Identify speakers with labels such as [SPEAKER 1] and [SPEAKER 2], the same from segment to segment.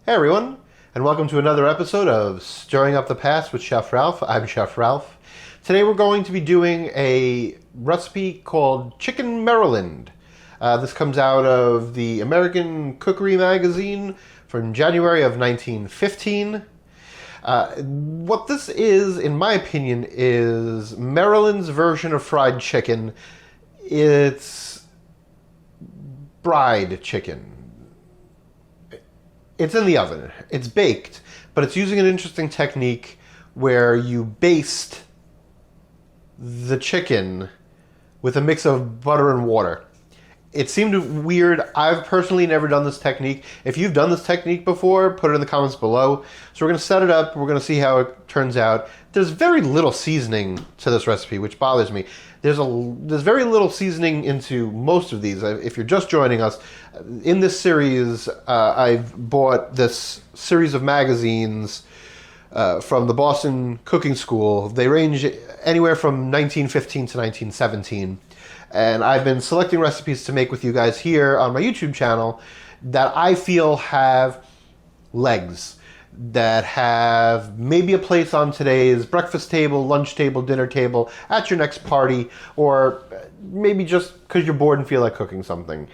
[SPEAKER 1] Hey everyone, and welcome to another episode of Stirring Up the Past with Chef Ralph. I'm Chef Ralph. Today we're going to be doing a recipe called Chicken Maryland. This comes out of the American Cookery magazine from January of 1915. What this is, in my opinion, is Maryland's version of fried chicken. It's fried chicken. It's in the oven. It's baked, but it's using an interesting technique where you baste the chicken with a mix of butter and water. It seemed weird. I've personally never done this technique. If you've done this technique before, put it in the comments below. So we're going to set it up. We're going to see how it turns out. There's very little seasoning to this recipe, which bothers me. There's very little seasoning into most of these. If you're just joining us, in this series, I've bought this series of magazines from the Boston Cooking School. They range anywhere from 1915 to 1917. And I've been selecting recipes to make with you guys here on my YouTube channel that I feel have legs, that have maybe a place on today's breakfast table, lunch table, dinner table, at your next party, or maybe just because you're bored and feel like cooking something.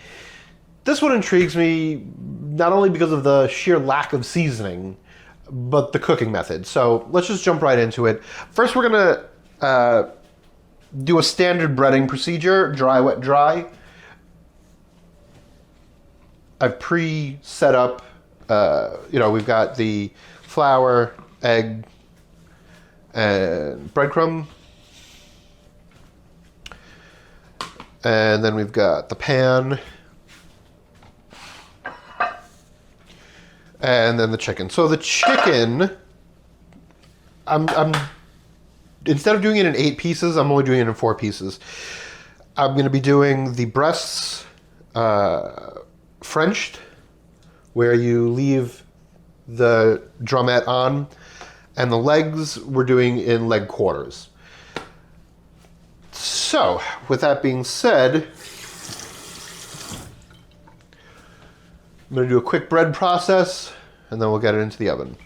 [SPEAKER 1] This one intrigues me not only because of the sheer lack of seasoning, but the cooking method. So let's just jump right into it. First, we're going to do a standard breading procedure, dry, wet, dry. I've pre-set up, we've got the flour, egg, and breadcrumb. And then we've got the pan. And then the chicken. So the chicken, I'm instead of doing it in 8 pieces, I'm only doing it in 4 pieces. I'm going to be doing the breasts Frenched, where you leave the drumette on, and the legs we're doing in leg quarters. So, with that being said, I'm going to do a quick bread process, and then we'll get it into the oven.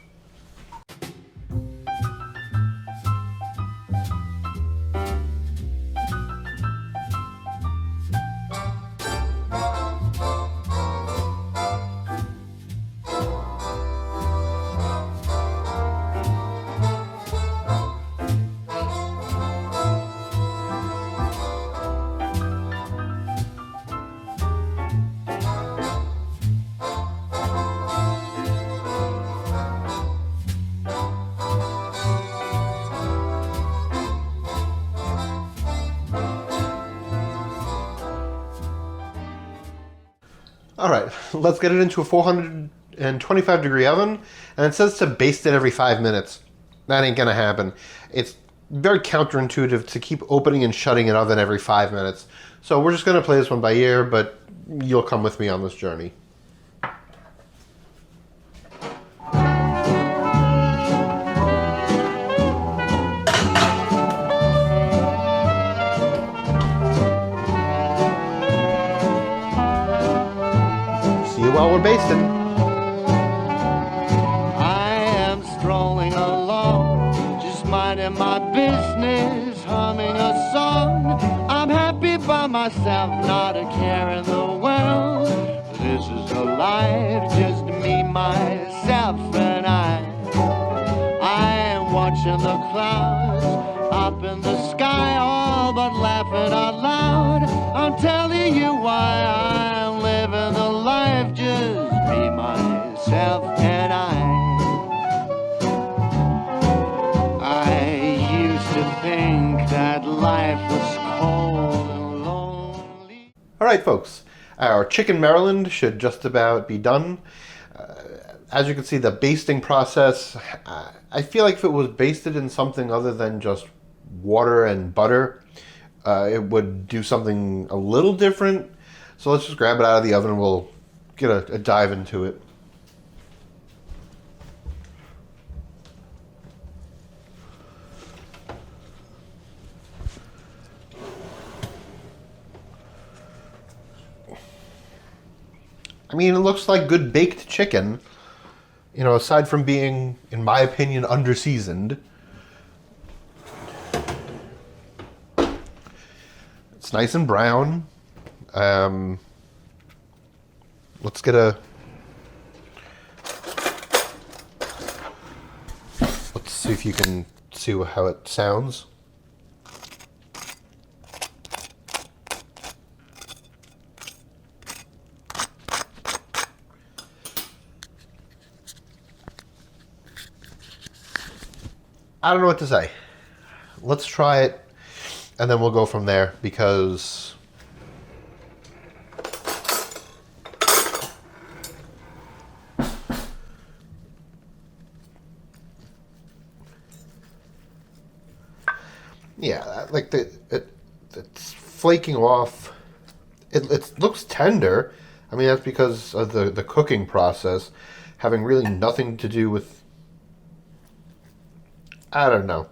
[SPEAKER 1] All right, let's get it into a 425 degree oven, and it says to baste it every 5 minutes. That ain't gonna happen. It's very counterintuitive to keep opening and shutting an oven every 5 minutes. So we're just gonna play this one by ear, but you'll come with me on this journey. While we're basting.
[SPEAKER 2] I am strolling along, just minding my business, humming a song. I'm happy by myself, not a care in the world. This is a life, just me, myself, and I. I am watching the clouds up in the sky, all but laughing out loud. I'm telling you why I'm living the life, just me, myself, and I used to think that life was cold and lonely.
[SPEAKER 1] All right, folks, our Chicken Maryland should just about be done. As you can see, the basting process, I feel like if it was basted in something other than just water and butter, it would do something a little different. So let's just grab it out of the oven and we'll get a dive into it. I mean, it looks like good baked chicken. You know, aside from being, in my opinion, under-seasoned, it's nice and brown. Let's get a... Let's see if you can see how it sounds. I don't know what to say. Let's try it, and then we'll go from there, because yeah, like it's flaking off. It looks tender. I mean, that's because of the cooking process having really nothing to do with... I don't know.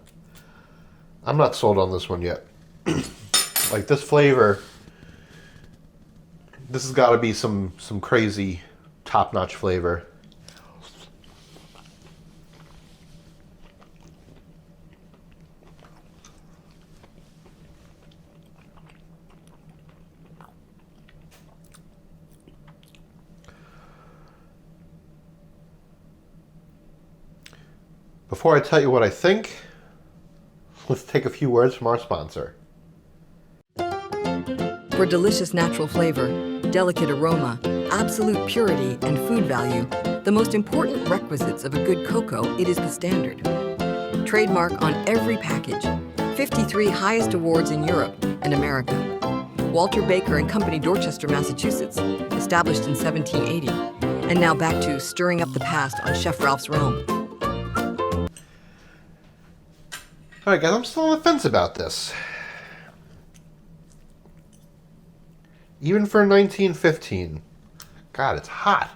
[SPEAKER 1] I'm not sold on this one yet. Like, this flavor, this has got to be some crazy top-notch flavor. Before I tell you what I think, let's take a few words from our sponsor.
[SPEAKER 3] For delicious natural flavor, delicate aroma, absolute purity, and food value, the most important requisites of a good cocoa, it is the standard. Trademark on every package. 53 highest awards in Europe and America. Walter Baker and Company, Dorchester, Massachusetts, established in 1780. And now back to stirring up the past on Chef Ralph's Rome.
[SPEAKER 1] Alright guys, I'm still on the fence about this. Even for 1915. God, it's hot.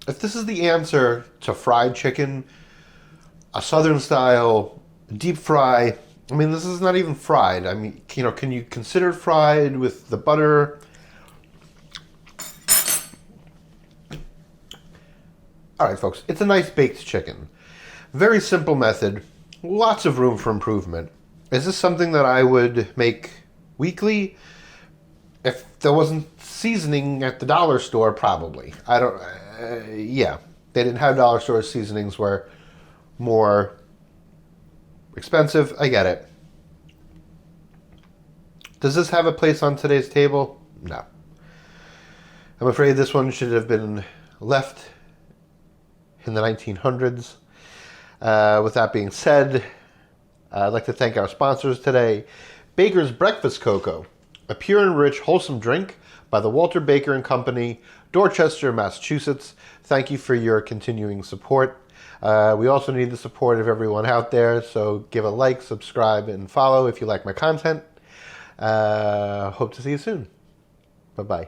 [SPEAKER 1] If this is the answer to fried chicken, a southern style deep fry, I mean, this is not even fried. I mean, you know, can you consider it fried with the butter? Alright folks, it's a nice baked chicken. Very simple method, lots of room for improvement. Is this something that I would make weekly? If there wasn't seasoning at the dollar store, probably. I don't, yeah. They didn't have dollar store seasonings, were more expensive, I get it. Does this have a place on today's table? No. I'm afraid this one should have been left in the 1900s. With that being said, I'd like to thank our sponsors today. Baker's Breakfast Cocoa, a pure and rich, wholesome drink by the Walter Baker and Company, Dorchester, Massachusetts. Thank you for your continuing support. We also need the support of everyone out there, so give a like, subscribe, and follow if you like my content. Hope to see you soon. Bye-bye.